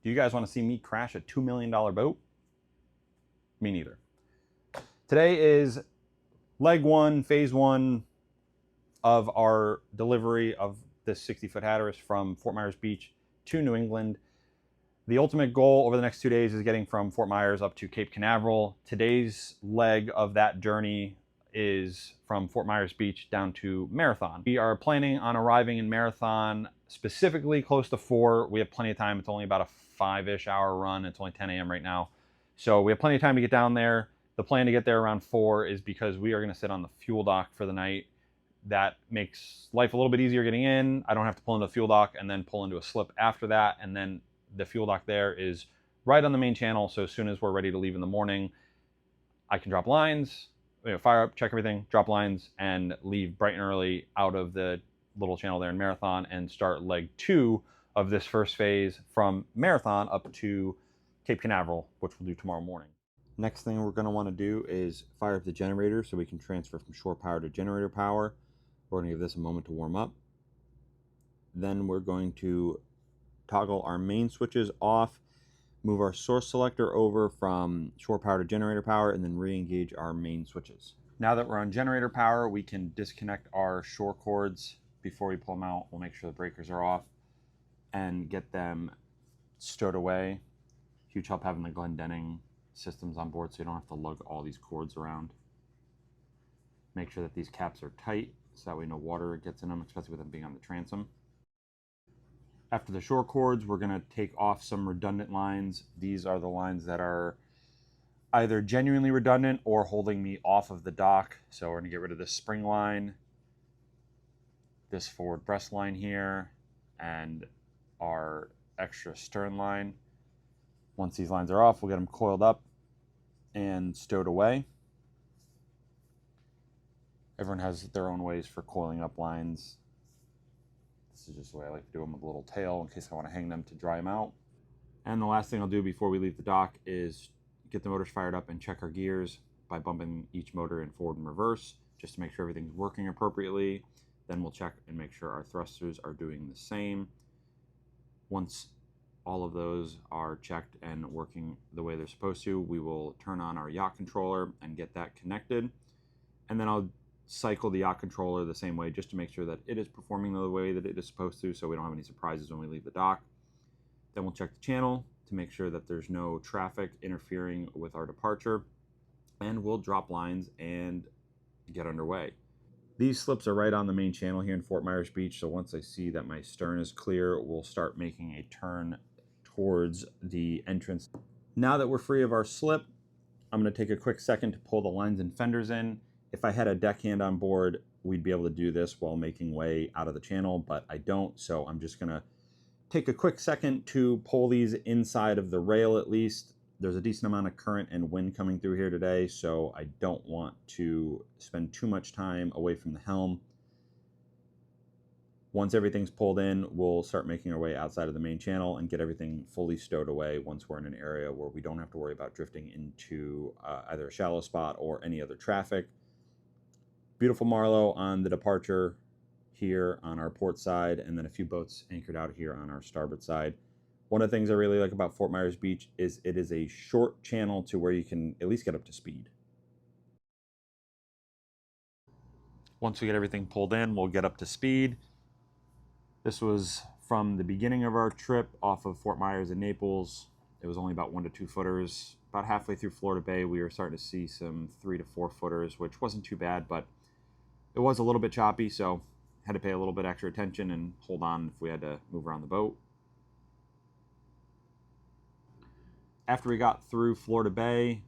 Do you guys want to see me crash a $2 million boat? Me neither. Today is leg one, phase one of our delivery of this 60-foot Hatteras from Fort Myers Beach to New England. The ultimate goal over the next 2 days is getting from Fort Myers up to Cape Canaveral. Today's leg of that journey is from Fort Myers Beach down to Marathon. We are planning on arriving in Marathon specifically close to 4. We have plenty of time. It's only about a 5-ish hour run. It's only 10 a.m. right now. So we have plenty of time to get down there. The plan to get there around 4 is because we are going to sit on the fuel dock for the night. That makes life a little bit easier getting in. I don't have to pull into the fuel dock and then pull into a slip after that. And then the fuel dock there is right on the main channel. So as soon as we're ready to leave in the morning, I can drop lines, fire up, check everything, drop lines, and leave bright and early out of the little channel there in Marathon and start leg 2 of this first phase from Marathon up to Cape Canaveral, which we'll do tomorrow morning. Next thing we're going to want to do is fire up the generator so we can transfer from shore power to generator power. We're going to give this a moment to warm up. Then we're going to toggle our main switches off, move our source selector over from shore power to generator power, and then re-engage our main switches. Now that we're on generator power, we can disconnect our shore cords before we pull them out. We'll make sure the breakers are off and get them stowed away. Huge help having the Glendenning systems on board so you don't have to lug all these cords around. Make sure that these caps are tight so that way no water gets in them, especially with them being on the transom. After the shore cords, we're going to take off some redundant lines. These are the lines that are either genuinely redundant or holding me off of the dock. So we're going to get rid of this spring line, this forward breast line here, and our extra stern line. Once these lines are off, we'll get them coiled up and stowed away. Everyone has their own ways for coiling up lines. This is just the way I like to do them with a little tail in case I want to hang them to dry them out. And the last thing I'll do before we leave the dock is get the motors fired up and check our gears by bumping each motor in forward and reverse just to make sure everything's working appropriately. Then we'll check and make sure our thrusters are doing the same. Once all of those are checked and working the way they're supposed to, we will turn on our yacht controller and get that connected. And then I'll cycle the yacht controller the same way just to make sure that it is performing the way that it is supposed to so we don't have any surprises when we leave the dock. Then we'll check the channel to make sure that there's no traffic interfering with our departure, and we'll drop lines and get underway. These slips are right on the main channel here in Fort Myers Beach, so once I see that my stern is clear, we'll start making a turn towards the entrance. Now that we're free of our slip, I'm going to take a quick second to pull the lines and fenders in. If I had a deckhand on board, we'd be able to do this while making way out of the channel, but I don't, so I'm just going to take a quick second to pull these inside of the rail at least. There's a decent amount of current and wind coming through here today, so I don't want to spend too much time away from the helm. Once everything's pulled in, we'll start making our way outside of the main channel and get everything fully stowed away once we're in an area where we don't have to worry about drifting into either a shallow spot or any other traffic. Beautiful Marlow on the departure here on our port side, and then a few boats anchored out here on our starboard side. One of the things I really like about Fort Myers Beach is it is a short channel to where you can at least get up to speed. Once we get everything pulled in, we'll get up to speed. This was from the beginning of our trip off of Fort Myers and Naples. It was only about 1 to 2 footers. About halfway through Florida Bay, we were starting to see some 3 to 4 footers, which wasn't too bad, but it was a little bit choppy, so had to pay a little bit extra attention and hold on if we had to move around the boat. After we got through Florida Bay,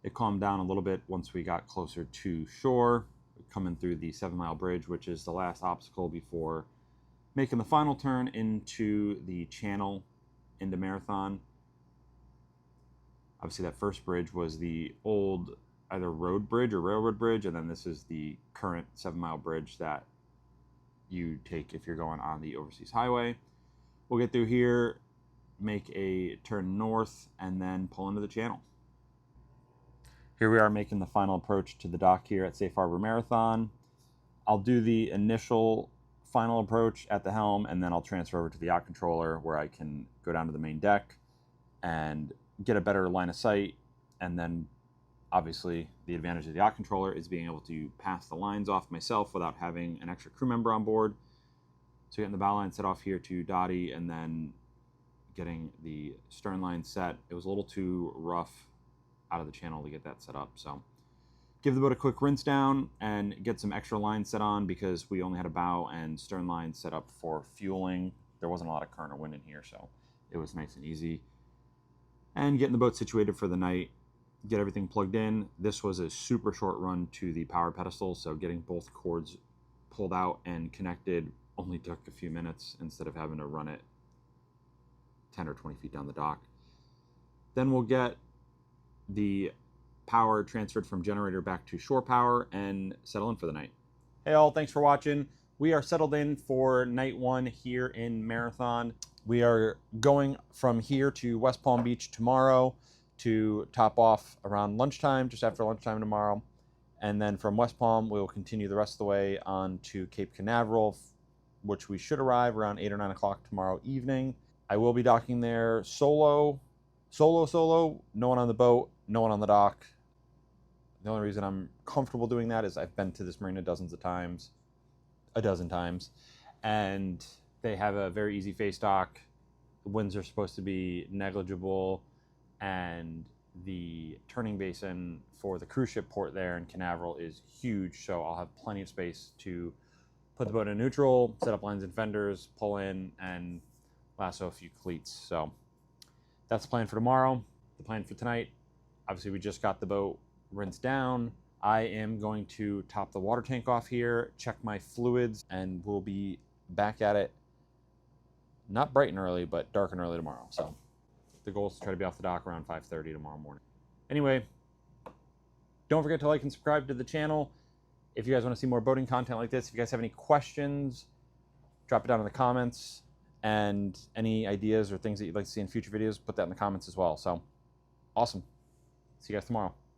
it calmed down a little bit once we got closer to shore, coming through the 7-mile bridge, which is the last obstacle before making the final turn into the channel into Marathon. Obviously that first bridge was the old either road bridge or railroad bridge, and then this is the current 7-mile bridge that you take if you're going on the overseas highway. We'll get through here, make a turn north, and then pull into the channel. Here we are making the final approach to the dock here at Safe Harbor Marathon. I'll do the initial final approach at the helm, and then I'll transfer over to the yacht controller where I can go down to the main deck and get a better line of sight. And then obviously the advantage of the yacht controller is being able to pass the lines off myself without having an extra crew member on board. So getting the bow line set off here to Dottie and then getting the stern line set. It was a little too rough out of the channel to get that set up. So give the boat a quick rinse down and get some extra lines set on because we only had a bow and stern line set up for fueling. There wasn't a lot of current or wind in here, so it was nice and easy. And getting the boat situated for the night, get everything plugged in. This was a super short run to the power pedestal, so getting both cords pulled out and connected only took a few minutes instead of having to run it 10 or 20 feet down the dock. Then we'll get the power transferred from generator back to shore power and settle in for the night. Hey all, thanks for watching. We are settled in for night one here in Marathon. We are going from here to West Palm Beach tomorrow to top off around lunchtime, just after lunchtime tomorrow. And then from West Palm, we will continue the rest of the way on to Cape Canaveral, which we should arrive around 8 or 9 o'clock tomorrow evening. I will be docking there solo, no one on the boat, no one on the dock. The only reason I'm comfortable doing that is I've been to this marina a dozen times, and they have a very easy face dock. The winds are supposed to be negligible, and the turning basin for the cruise ship port there in Canaveral is huge, so I'll have plenty of space to put the boat in neutral, set up lines and fenders, pull in, and lasso a few cleats. So that's the plan for tomorrow. The plan for tonight, obviously we just got the boat rinsed down. I am going to top the water tank off here, check my fluids, and we'll be back at it, not bright and early, but dark and early tomorrow. So the goal is to try to be off the dock around 5:30 tomorrow morning. Anyway, don't forget to like and subscribe to the channel. If you guys want to see more boating content like this, if you guys have any questions, drop it down in the comments. And any ideas or things that you'd like to see in future videos, put that in the comments as well. So, awesome. See you guys tomorrow.